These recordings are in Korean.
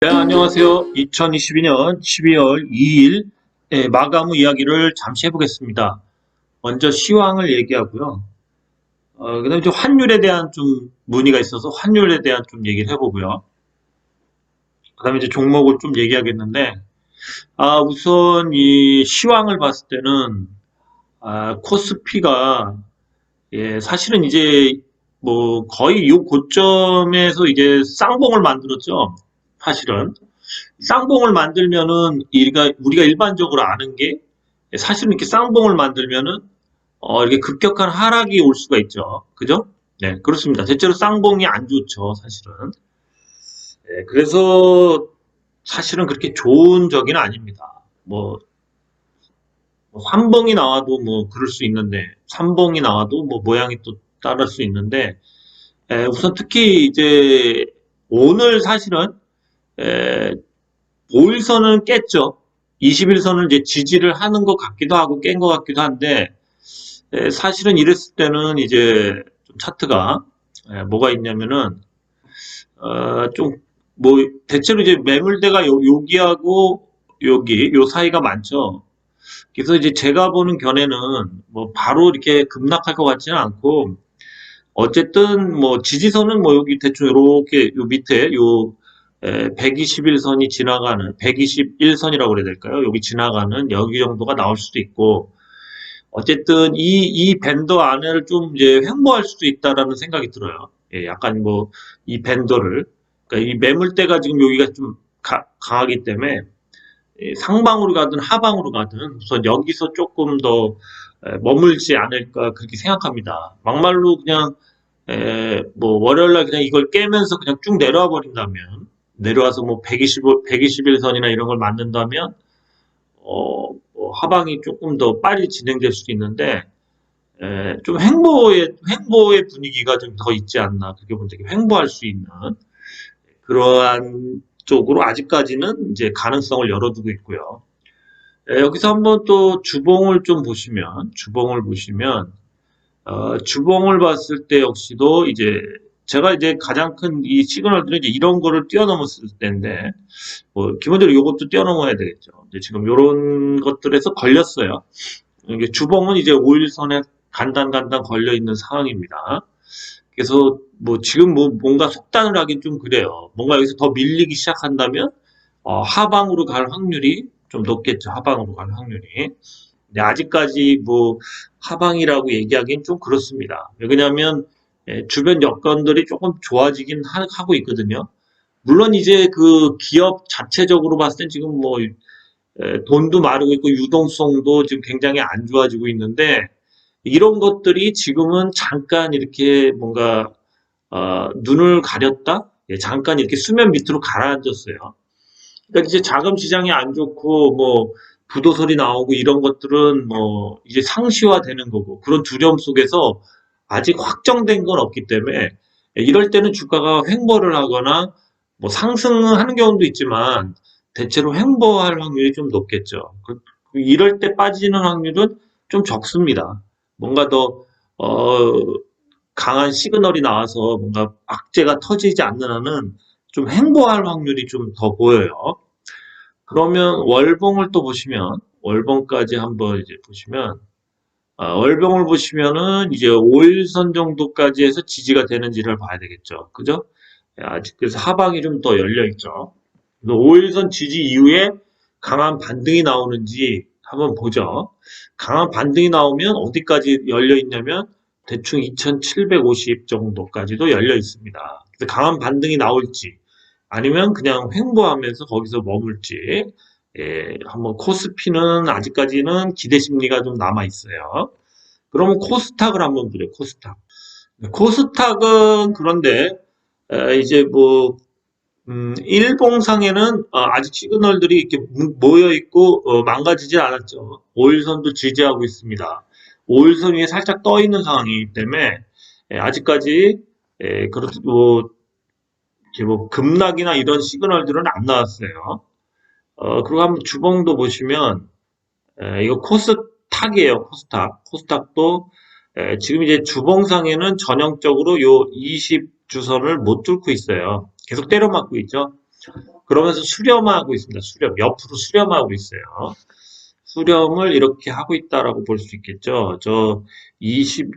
네, 안녕하세요. 2022년 12월 2일 마감 후 이야기를 잠시 해보겠습니다. 먼저 시황을 얘기하고요. 그다음에 좀 환율에 대한 좀 문의가 있어서 환율에 대한 좀 얘기를 해보고요. 그다음에 이제 종목을 좀 얘기하겠는데, 우선 이 시황을 봤을 때는 코스피가 사실은 이제 뭐 거의 이 고점에서 이제 쌍봉을 만들었죠. 사실은. 쌍봉을 만들면은 우리가 일반적으로 아는 게 사실은 이렇게 쌍봉을 만들면은 이렇게 급격한 하락이 올 수가 있죠. 그죠? 네, 그렇습니다. 대체로 쌍봉이 안 좋죠, 사실은. 네, 그래서 사실은 그렇게 좋은 적은 아닙니다. 뭐 3봉이 나와도 뭐 그럴 수 있는데 3봉이 나와도 뭐 모양이 또 따를 수 있는데 우선 특히 이제 오늘 사실은 에, 5일선은 깼죠. 21선을 이제 지지를 하는 것 같기도 하고 깬 것 같기도 한데 사실은 이랬을 때는 이제 좀 차트가 뭐가 있냐면은 좀 뭐 대체로 이제 매물대가 여기하고 여기 요 사이가 많죠. 그래서 이제 제가 보는 견해는 뭐 바로 이렇게 급락할 것 같지는 않고 어쨌든 뭐 지지선은 뭐 여기 대충 이렇게 요 밑에 요 121선이 지나가는 121선이라고 그래야 될까요? 여기 지나가는 여기 정도가 나올 수도 있고 어쨌든 이 밴더 안을 좀 이제 횡보할 수도 있다라는 생각이 들어요. 약간 뭐 이 밴더를 그러니까 이 매물대가 지금 여기가 좀 강하기 때문에 상방으로 가든 하방으로 가든 우선 여기서 조금 더 머물지 않을까 그렇게 생각합니다. 막말로 그냥 뭐 월요일날 그냥 이걸 깨면서 그냥 쭉 내려와 버린다면 내려와서 뭐 121선이나 이런 걸 만든다면 뭐 하방이 조금 더 빨리 진행될 수도 있는데 좀 횡보의 분위기가 좀 더 있지 않나 그렇게 본 적이 횡보할 수 있는 그러한 쪽으로 아직까지는 이제 가능성을 열어두고 있고요. 여기서 한번 또 주봉을 보시면 주봉을 봤을 때 역시도 이제 제가 이제 가장 큰 이 시그널들은 이제 이런 거를 뛰어넘었을 때인데 뭐 기본적으로 이것도 뛰어넘어야 되겠죠. 이제 지금 이런 것들에서 걸렸어요. 이게 주봉은 이제 5일선에 간단 걸려 있는 상황입니다. 그래서 뭐 지금 뭐 뭔가 속단을 하긴 좀 그래요. 뭔가 여기서 더 밀리기 시작한다면 하방으로 갈 확률이 좀 높겠죠. 하방으로 갈 확률이. 근데 아직까지 뭐 하방이라고 얘기하기는 좀 그렇습니다. 왜냐하면 주변 여건들이 조금 좋아지긴 하고 있거든요. 물론 이제 그 기업 자체적으로 봤을 땐 지금 뭐 돈도 마르고 있고 유동성도 지금 굉장히 안 좋아지고 있는데 이런 것들이 지금은 잠깐 이렇게 뭔가 눈을 가렸다? 잠깐 이렇게 수면 밑으로 가라앉았어요. 그러니까 이제 자금 시장이 안 좋고 뭐 부도설이 나오고 이런 것들은 뭐 이제 상시화되는 거고 그런 두려움 속에서 아직 확정된 건 없기 때문에 이럴 때는 주가가 횡보를 하거나 뭐 상승하는 경우도 있지만 대체로 횡보할 확률이 좀 높겠죠. 이럴 때 빠지는 확률은 좀 적습니다. 뭔가 더 어, 강한 시그널이 나와서 뭔가 악재가 터지지 않는 한은 좀 횡보할 확률이 좀 더 보여요. 그러면 월봉을 또 보시면 월봉까지 한번 이제 보시면 월봉을 보시면은 이제 5일선 정도까지 해서 지지가 되는지를 봐야 되겠죠. 그죠? 아직 그래서 하방이 좀 더 열려 있죠. 5일선 지지 이후에 강한 반등이 나오는지 한번 보죠. 강한 반등이 나오면 어디까지 열려 있냐면 대충 2750 정도까지도 열려 있습니다. 그래서 강한 반등이 나올지 아니면 그냥 횡보하면서 거기서 머물지 한번 코스피는 아직까지는 기대 심리가 좀 남아 있어요. 그러면 코스닥을 한번 보죠. 코스닥. 코스닥은 그런데 이제 뭐 일봉상에는 아직 시그널들이 이렇게 모여 있고 망가지질 않았죠. 5일선도 지지하고 있습니다. 5일선 위에 살짝 떠 있는 상황이기 때문에 아직까지 그렇고 뭐 급락이나 이런 시그널들은 안 나왔어요. 그리고 한번 주봉도 보시면 이거 코스닥이에요. 코스닥도 지금 이제 주봉상에는 전형적으로 요 20주선을 못 뚫고 있어요. 계속 때려맞고 있죠. 그러면서 수렴하고 있습니다. 수렴, 옆으로 수렴하고 있어요. 수렴을 이렇게 하고 있다라고 볼 수 있겠죠. 저 20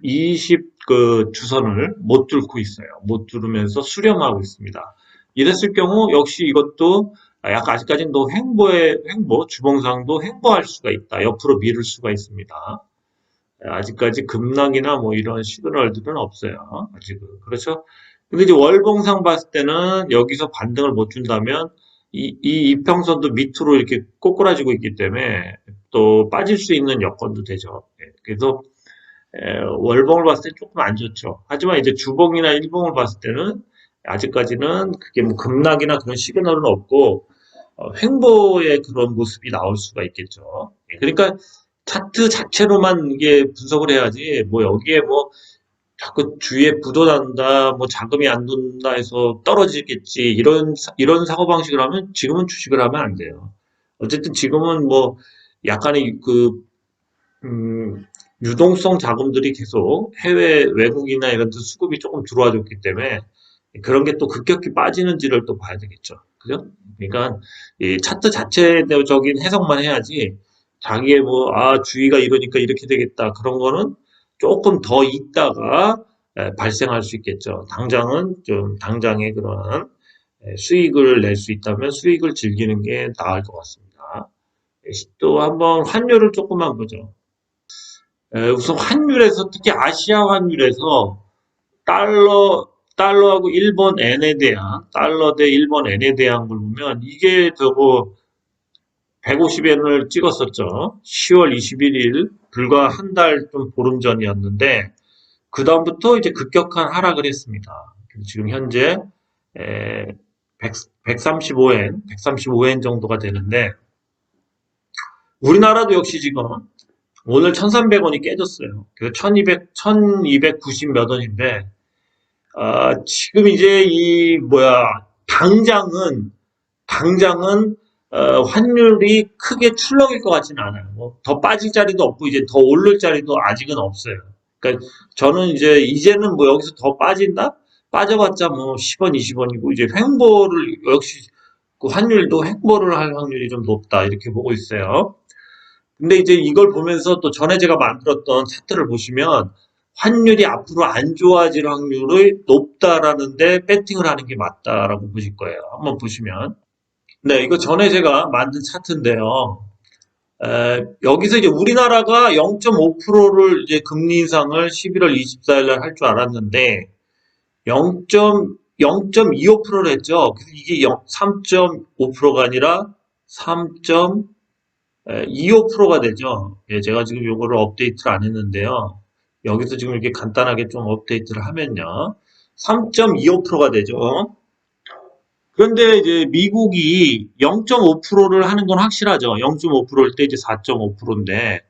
그 주선을 못 뚫고 있어요. 못 뚫으면서 수렴하고 있습니다. 이랬을 경우 역시 이것도 약간 아직까지는 또 횡보, 주봉상도 횡보할 수가 있다. 옆으로 미룰 수가 있습니다. 아직까지 급락이나 뭐 이런 시그널들은 없어요. 아직은. 그렇죠? 근데 이제 월봉상 봤을 때는 여기서 반등을 못 준다면 이 이평선도 밑으로 이렇게 꼬꾸라지고 있기 때문에 또 빠질 수 있는 여건도 되죠. 예, 그래서 월봉을 봤을 때 조금 안 좋죠. 하지만 이제 주봉이나 일봉을 봤을 때는 아직까지는 그게 뭐 급락이나 그런 시그널은 없고 횡보의 그런 모습이 나올 수가 있겠죠. 예, 그러니까 차트 자체로만 이게 분석을 해야지 뭐 여기에 뭐 자꾸 주위에 부도난다, 뭐 자금이 안 돈다 해서 떨어지겠지 이런 사고 방식을 하면 지금은 주식을 하면 안 돼요. 어쨌든 지금은 뭐 약간의 음, 유동성 자금들이 계속 해외 외국이나 이런 데 수급이 조금 들어와 줬기 때문에 그런 게 또 급격히 빠지는지를 또 봐야 되겠죠. 그죠? 그러니까 이 차트 자체적인 해석만 해야지 자기의 뭐, 주위가 이러니까 이렇게 되겠다. 그런 거는 조금 더 있다가 발생할 수 있겠죠. 당장은 좀 당장의 그런 수익을 낼 수 있다면 수익을 즐기는 게 나을 것 같습니다. 또 한번 환율을 조금만 보죠. 우선 환율에서 특히 아시아 환율에서 달러하고 일본 엔에 대한 달러 대 일본 엔에 대한 걸 보면 이게 저거 150엔을 찍었었죠. 10월 21일 불과 한 달 좀 보름 전이었는데 그 다음부터 이제 급격한 하락을 했습니다. 지금 현재 135엔 정도가 되는데 우리나라도 역시 지금 오늘 1,300원이 깨졌어요. 그래서 1,290 몇 원인데 지금 이제 당장은 환율이 크게 출렁일 것 같지는 않아요. 뭐더 빠질 자리도 없고 이제 더 오를 자리도 아직은 없어요. 그러니까 저는 이제는 뭐 여기서 더 빠진다? 빠져봤자 뭐 10원, 20원이고 이제 횡보를 역시 그 환율도 횡보를 할 확률이 좀 높다 이렇게 보고 있어요. 근데 이제 이걸 보면서 또 전에 제가 만들었던 차트를 보시면 환율이 앞으로 안 좋아질 확률이 높다라는데 배팅을 하는 게 맞다라고 보실 거예요. 한번 보시면. 네, 이거 전에 제가 만든 차트인데요. 여기서 이제 우리나라가 0.5%를 이제 금리 인상을 11월 24일 날 할 줄 알았는데 0.25%를 했죠. 그래서 이게 3.5%가 아니라 3.25%가 되죠. 예, 제가 지금 요거를 업데이트를 안 했는데요. 여기서 지금 이렇게 간단하게 좀 업데이트를 하면요. 3.25%가 되죠. 그런데 이제 미국이 0.5%를 하는 건 확실하죠. 0.5%일 때 이제 4.5%인데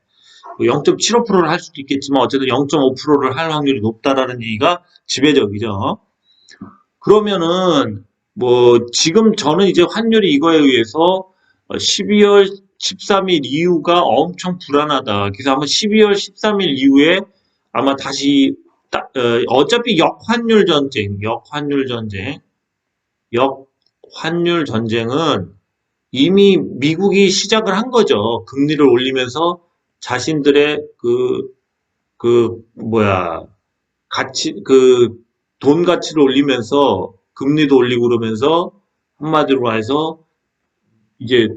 0.75%를 할 수도 있겠지만 어쨌든 0.5%를 할 확률이 높다라는 얘기가 지배적이죠. 그러면은 뭐 지금 저는 이제 환율이 이거에 의해서 12월 13일 이후가 엄청 불안하다. 그래서 아마 12월 13일 이후에 아마 다시 어차피 역환율 전쟁은 이미 미국이 시작을 한 거죠. 금리를 올리면서 자신들의 뭐야, 돈 가치를 올리면서 금리도 올리고 그러면서 한마디로 해서 이제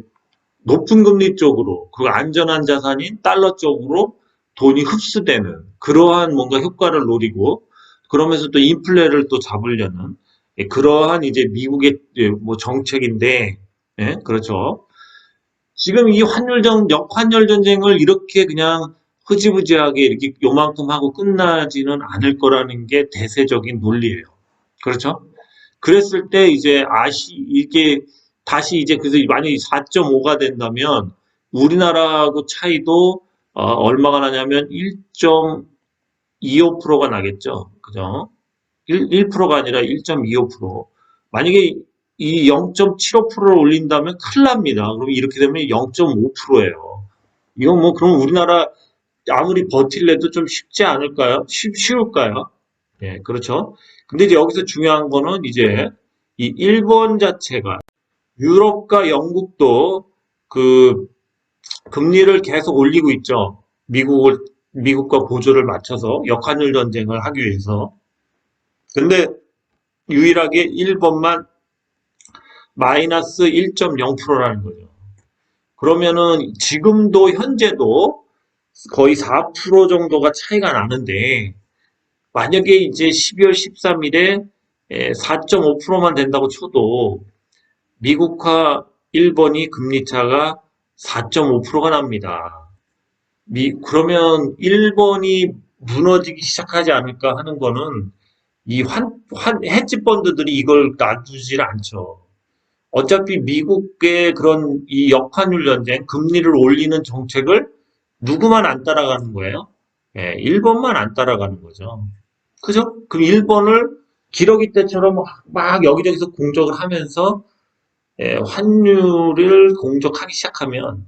높은 금리 쪽으로, 그 안전한 자산인 달러 쪽으로 돈이 흡수되는 그러한 뭔가 효과를 노리고 그러면서 또 인플레를 또 잡으려는 그러한 이제 미국의 뭐 정책인데, 예, 그렇죠. 지금 이 역환율 전쟁을 이렇게 그냥 흐지부지하게 이렇게 요만큼 하고 끝나지는 않을 거라는 게 대세적인 논리예요. 그렇죠? 그랬을 때 이게 다시 이제 그래서 만약에 4.5가 된다면 우리나라하고 차이도 얼마가 나냐면 1.25%가 나겠죠. 그죠? 1%가 아니라 1.25%. 만약에 이 0.75%를 올린다면 큰일 납니다. 그럼 이렇게 되면 0.5%예요. 이건 뭐 그럼 우리나라 아무리 버틸래도 좀 쉽지 않을까요? 쉬울까요? 예, 그렇죠. 근데 이제 여기서 중요한 거는 이제 이 일본 자체가 유럽과 영국도 그 금리를 계속 올리고 있죠. 미국과 보조를 맞춰서 역환율 전쟁을 하기 위해서. 근데 유일하게 일본만 마이너스 1.0%라는 거죠. 그러면은 지금도 현재도 거의 4% 정도가 차이가 나는데 만약에 이제 12월 13일에 4.5%만 된다고 쳐도 미국과 일본이 금리 차가 4.5%가 납니다. 그러면 일본이 무너지기 시작하지 않을까 하는 거는 이 헤지 펀드들이 이걸 놔두질 않죠. 어차피 미국의 그런 이 역환율 전쟁, 금리를 올리는 정책을 누구만 안 따라가는 거예요? 예, 일본만 안 따라가는 거죠. 그죠? 그럼 일본을 기러기 때처럼 막 여기저기서 공격을 하면서 환율을 공격하기 시작하면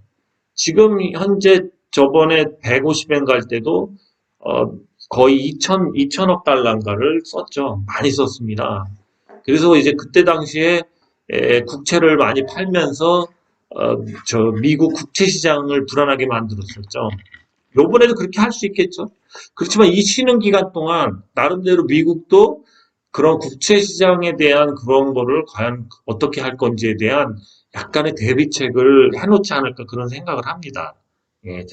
지금 현재 저번에 150엔 갈 때도 어, 거의 2천억 달러인가를 썼죠. 많이 썼습니다. 그래서 이제 그때 당시에 국채를 많이 팔면서 저 미국 국채 시장을 불안하게 만들었었죠. 요번에도 그렇게 할 수 있겠죠. 그렇지만 이 쉬는 기간 동안 나름대로 미국도 그런 국채 시장에 대한 그런 거를 과연 어떻게 할 건지에 대한 약간의 대비책을 해놓지 않을까 그런 생각을 합니다. 예,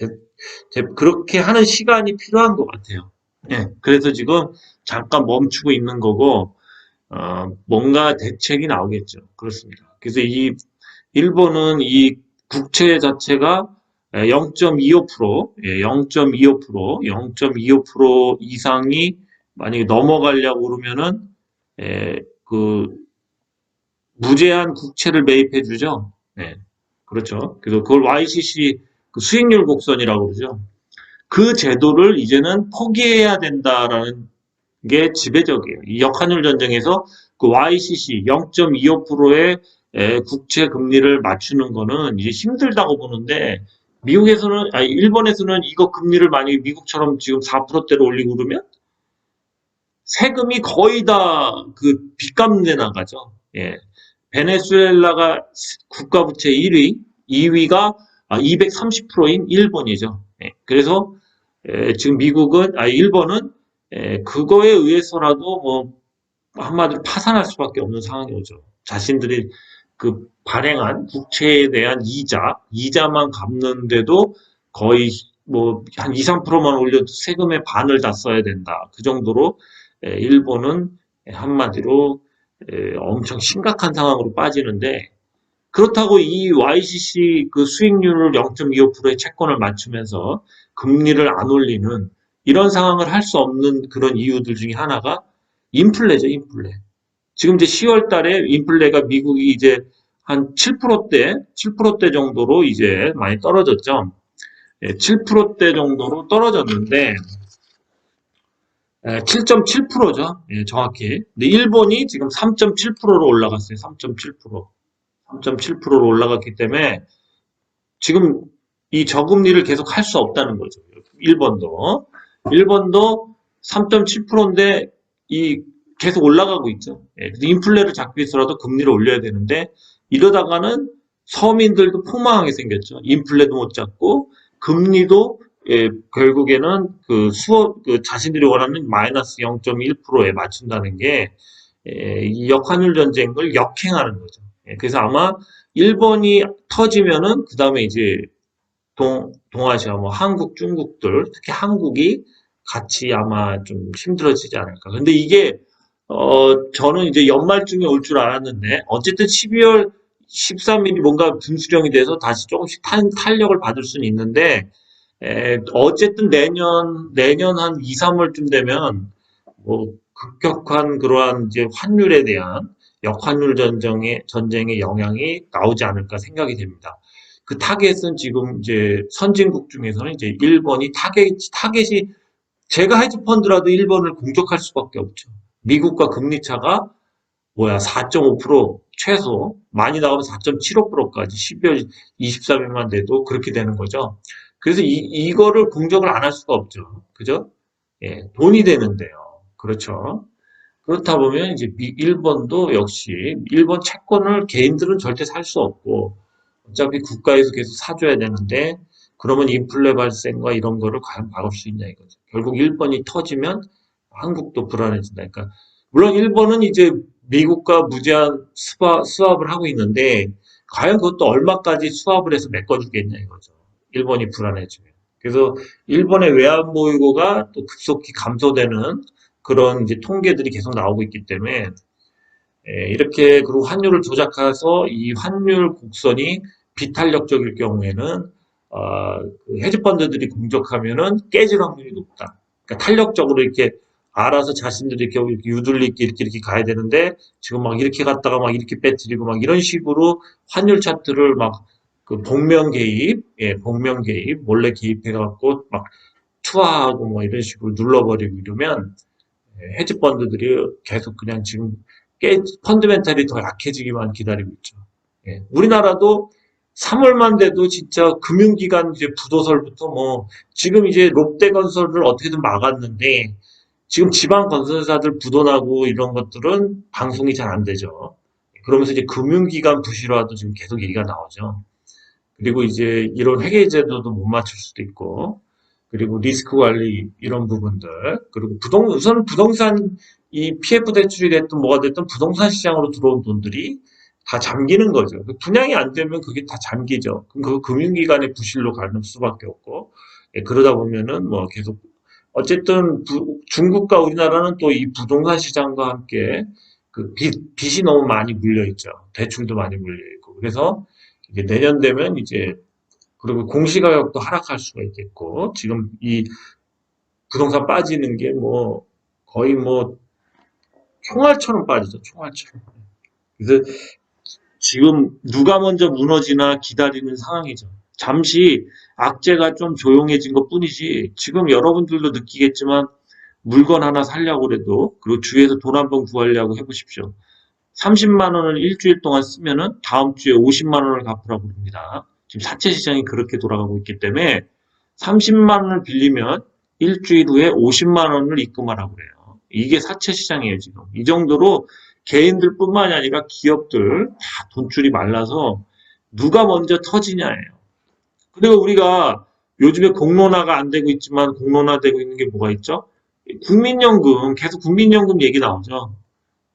그렇게 하는 시간이 필요한 것 같아요. 예, 그래서 지금 잠깐 멈추고 있는 거고, 뭔가 대책이 나오겠죠. 그렇습니다. 그래서 일본은 이 국채 자체가 0.25%, 0.25%, 0.25% 이상이 만약에 넘어가려고 그러면은, 그, 무제한 국채를 매입해 주죠. 네. 그렇죠. 그래서 그걸 YCC 그 수익률 곡선이라고 그러죠. 그 제도를 이제는 포기해야 된다라는 게 지배적이에요. 이 역환율 전쟁에서 그 YCC 0.25%의 국채 금리를 맞추는 거는 이제 힘들다고 보는데 미국에서는 아니 일본에서는 이거 금리를 만약에 미국처럼 지금 4%대로 올리고 그러면 세금이 거의 다 그 빚 갚는 데 나가죠. 예. 베네수엘라가 국가부채 1위, 2위가 230%인 일본이죠. 예. 그래서 지금 일본은 그거에 의해서라도 뭐 한마디로 파산할 수밖에 없는 상황이 오죠. 자신들이 그 발행한 국채에 대한 이자만 갚는데도 거의 뭐 한 2, 3%만 올려도 세금의 반을 다 써야 된다. 그 정도로 일본은 한마디로 엄청 심각한 상황으로 빠지는데 그렇다고 이 YCC 그 수익률을 0.25%의 채권을 맞추면서 금리를 안 올리는 이런 상황을 할 수 없는 그런 이유들 중에 하나가 인플레죠, 인플레. 지금 이제 10월 달에 인플레가 미국이 이제 한 7%대 정도로 이제 많이 떨어졌죠. 7%대 정도로 떨어졌는데, 7.7%죠. 정확히. 근데 일본이 지금 3.7%로 올라갔어요. 3.7%. 3.7%로 올라갔기 때문에 지금 이 저금리를 계속 할 수 없다는 거죠. 일본도. 일본도 3.7%인데 이 계속 올라가고 있죠. 인플레를 잡기 위해서라도 금리를 올려야 되는데 이러다가는 서민들도 폭망하게 생겼죠. 인플레도 못 잡고 금리도 결국에는 그 자신들이 원하는 마이너스 0.1%에 맞춘다는 게 이 역환율 전쟁을 역행하는 거죠. 그래서 아마 일본이 터지면은 그 다음에 이제 동아시아 뭐 한국, 중국들 특히 한국이 같이 아마 좀 힘들어지지 않을까. 근데 이게 저는 이제 연말쯤에 올 줄 알았는데 어쨌든 12월 13일이 뭔가 분수령이 돼서 다시 조금씩 탄력을 받을 수는 있는데 어쨌든 내년 한 2, 3월쯤 되면 뭐 급격한 그러한 이제 환율에 대한 역환율 전쟁의 영향이 나오지 않을까 생각이 됩니다. 그 타겟은 지금 이제 선진국 중에서는 이제 일본이 타겟이 제가 헤지 펀드라도 일본을 공격할 수밖에 없죠. 미국과 금리 차가 뭐야 4.5% 최소 많이 나가면 4.75%까지 12월 23일만 돼도 그렇게 되는 거죠. 그래서 이거를 공격을 안 할 수가 없죠. 그죠? 예, 돈이 되는데요. 그렇죠. 그렇다 보면 이제 일본도 역시 일본 채권을 개인들은 절대 살 수 없고 어차피 국가에서 계속 사줘야 되는데 그러면 인플레 발생과 이런 거를 과연 막을 수 있냐 이거죠. 결국 일본이 터지면 한국도 불안해진다. 그러니까 물론 일본은 이제 미국과 무제한 수합을 하고 있는데 과연 그것도 얼마까지 수합을 해서 메꿔주겠냐 이거죠. 일본이 불안해지면. 그래서 일본의 외환 보유고가 또 급속히 감소되는 그런 이제 통계들이 계속 나오고 있기 때문에 이렇게 그리고 환율을 조작해서 이 환율 곡선이 비탄력적일 경우에는 그 헤지펀드들이 공격하면은 깨질 확률이 높다. 그러니까 탄력적으로 이렇게 알아서 자신들이 이렇게 유들리게 이렇게 가야 되는데 지금 막 이렇게 갔다가 막 이렇게 빼뜨리고 막 이런 식으로 환율 차트를 막 그 복면 개입, 복면 개입, 몰래 개입해갖고 막 투하하고 뭐 이런 식으로 눌러버리고 이러면 헤지펀드들이 계속 그냥 지금 펀드멘탈이 더 약해지기만 기다리고 있죠. 우리나라도 3월만 돼도 진짜 금융기관 이제 부도설부터 뭐 지금 이제 롯데건설을 어떻게든 막았는데 지금 지방 건설사들 부도나고 이런 것들은 방송이 잘 안 되죠. 그러면서 이제 금융기관 부실화도 지금 계속 얘기가 나오죠. 그리고 이제 이런 회계제도도 못 맞출 수도 있고, 그리고 리스크 관리 이런 부분들, 그리고 우선 부동산 이 PF 대출이 됐든 뭐가 됐든 부동산 시장으로 들어온 돈들이 다 잠기는 거죠. 분양이 안 되면 그게 다 잠기죠. 그럼 그 금융기관의 부실로 가는 수밖에 없고, 그러다 보면은 뭐 계속 어쨌든 중국과 우리나라는 또 이 부동산 시장과 함께 그 빚이 너무 많이 물려 있죠. 대출도 많이 물려 있고. 그래서 이제 내년 되면 이제 그리고 공시가격도 하락할 수가 있겠고 지금 이 부동산 빠지는 게 뭐 거의 뭐 총알처럼 빠지죠. 총알처럼. 그래서 지금 누가 먼저 무너지나 기다리는 상황이죠. 잠시 악재가 좀 조용해진 것 뿐이지 지금 여러분들도 느끼겠지만 물건 하나 살려고 그래도 그리고 주위에서 돈 한 번 구하려고 해보십시오. 30만 원을 일주일 동안 쓰면은 다음 주에 50만 원을 갚으라고 합니다. 지금 사채 시장이 그렇게 돌아가고 있기 때문에 30만 원을 빌리면 일주일 후에 50만 원을 입금하라고 그래요. 이게 사채 시장이에요, 지금. 이 정도로 개인들뿐만이 아니라 기업들 다 돈줄이 말라서 누가 먼저 터지냐예요. 그리고 우리가 요즘에 공론화가 안 되고 있지만 공론화되고 있는 게 뭐가 있죠? 국민연금, 계속 국민연금 얘기 나오죠.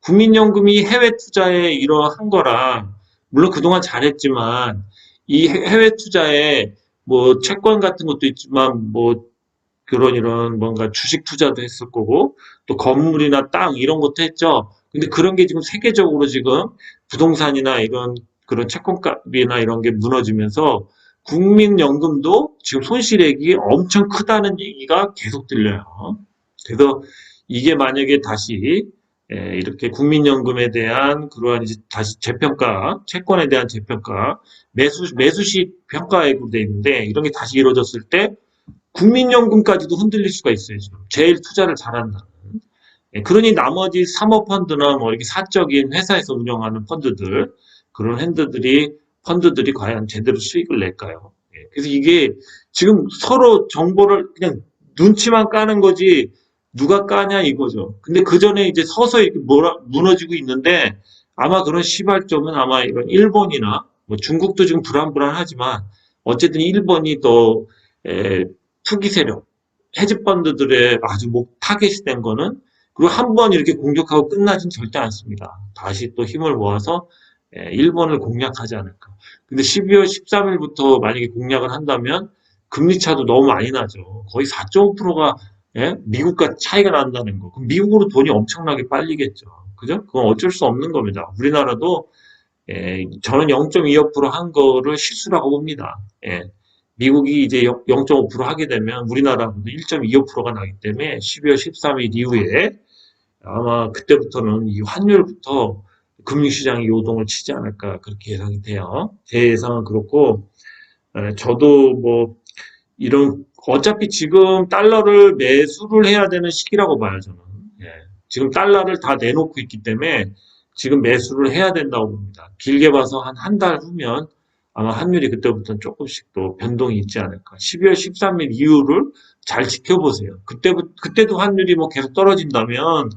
국민연금이 해외 투자에 이러한 거라, 물론 그동안 잘했지만, 이 해외 투자에 뭐 채권 같은 것도 있지만, 뭐 그런 이런 뭔가 주식 투자도 했을 거고, 또 건물이나 땅 이런 것도 했죠. 근데 그런 게 지금 세계적으로 지금 부동산이나 이런 그런 채권값이나 이런 게 무너지면서 국민연금도 지금 손실액이 엄청 크다는 얘기가 계속 들려요. 그래서 이게 만약에 다시 이렇게 국민연금에 대한 그러한 이제 다시 재평가, 채권에 대한 재평가, 매수식 평가액으로 돼 있는데 이런 게 다시 이루어졌을 때 국민연금까지도 흔들릴 수가 있어요. 지금 제일 투자를 잘한다. 그러니 나머지 사모펀드나 뭐 이렇게 사적인 회사에서 운영하는 펀드들 그런 펀드들이 과연 제대로 수익을 낼까요? 그래서 이게 지금 서로 정보를 그냥 눈치만 까는 거지 누가 까냐 이거죠. 근데 그 전에 이제 서서히 이렇게 무너지고 있는데 아마 그런 시발점은 아마 이런 일본이나 뭐 중국도 지금 불안불안하지만 어쨌든 일본이 더 투기 세력, 헤지펀드들의 아주 타겟이 된 거는 그리고 한 번 이렇게 공격하고 끝나진 절대 않습니다. 다시 또 힘을 모아서 일본을 공략하지 않을까. 근데 12월 13일부터 만약에 공략을 한다면 금리 차도 너무 많이 나죠. 거의 4.5%가 미국과 차이가 난다는 거. 그럼 미국으로 돈이 엄청나게 빨리겠죠. 그죠? 그건 어쩔 수 없는 겁니다. 우리나라도 저는 0.25%한 거를 실수라고 봅니다. 미국이 이제 0.5% 하게 되면 우리나라도 1.25%가 나기 때문에 12월 13일 이후에 아마 그때부터는 이 환율부터 금융시장이 요동을 치지 않을까 그렇게 예상이 돼요. 제 예상은 그렇고 저도 뭐 이런 어차피 지금 달러를 매수를 해야 되는 시기라고 봐요 저는. 예. 지금 달러를 다 내놓고 있기 때문에 지금 매수를 해야 된다고 봅니다. 길게 봐서 한 달 후면 아마 환율이 그때부터는 조금씩 또 변동이 있지 않을까. 12월 13일 이후를 잘 지켜보세요. 그때도 환율이 뭐 계속 떨어진다면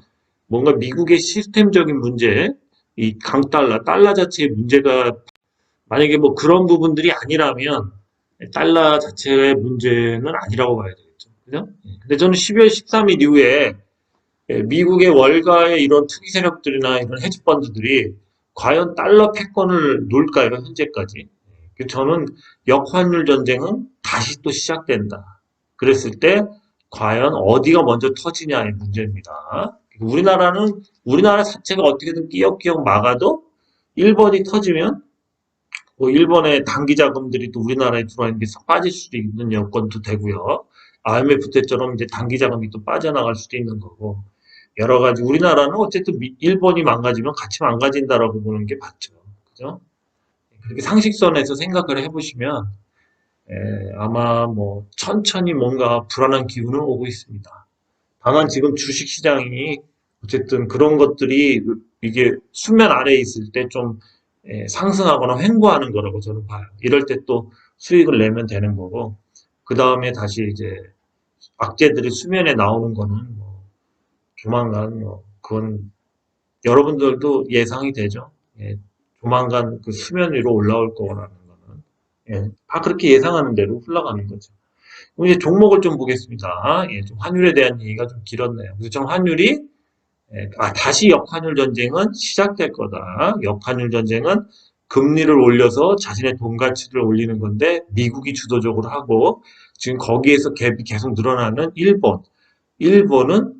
뭔가 미국의 시스템적인 문제, 이 강달러, 달러 자체의 문제가 만약에 뭐 그런 부분들이 아니라면 달러 자체의 문제는 아니라고 봐야 되겠죠. 그죠? 근데 저는 12월 13일 이후에 미국의 월가의 이런 투기 세력들이나 이런 헤지펀드들이 과연 달러 패권을 놓을까요? 현재까지. 저는 역환율 전쟁은 다시 또 시작된다. 그랬을 때 과연 어디가 먼저 터지냐의 문제입니다. 우리나라 자체가 어떻게든 끼역끼역 막아도 일본이 터지면 뭐 일본의 단기 자금들이 또 우리나라에 들어와 있는 게 빠질 수도 있는 여건도 되고요. IMF 때처럼 이제 단기 자금이 또 빠져나갈 수도 있는 거고. 여러 가지 우리나라는 어쨌든 일본이 망가지면 같이 망가진다라고 보는 게 맞죠. 그죠? 그렇게 상식선에서 생각을 해보시면 아마 뭐 천천히 뭔가 불안한 기운은 오고 있습니다. 다만 지금 주식시장이 어쨌든 그런 것들이 이게 수면 아래에 있을 때 좀 상승하거나 횡보하는 거라고 저는 봐요. 이럴 때 또 수익을 내면 되는 거고 그 다음에 다시 이제 악재들이 수면에 나오는 거는 뭐 조만간 뭐 그건 여러분들도 예상이 되죠. 예, 조만간 그 수면 위로 올라올 거라는 거는 다 그렇게 예상하는 대로 흘러가는 거죠. 그럼 이제 종목을 좀 보겠습니다. 좀 환율에 대한 얘기가 좀 길었네요. 그래서 좀 환율이 다시 역환율 전쟁은 시작될 거다. 역환율 전쟁은 금리를 올려서 자신의 돈 가치를 올리는 건데 미국이 주도적으로 하고 지금 거기에서 갭이 계속 늘어나는 일본. 일본은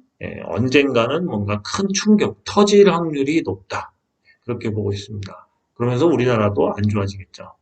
언젠가는 뭔가 큰 충격, 터질 확률이 높다. 그렇게 보고 있습니다. 그러면서 우리나라도 안 좋아지겠죠.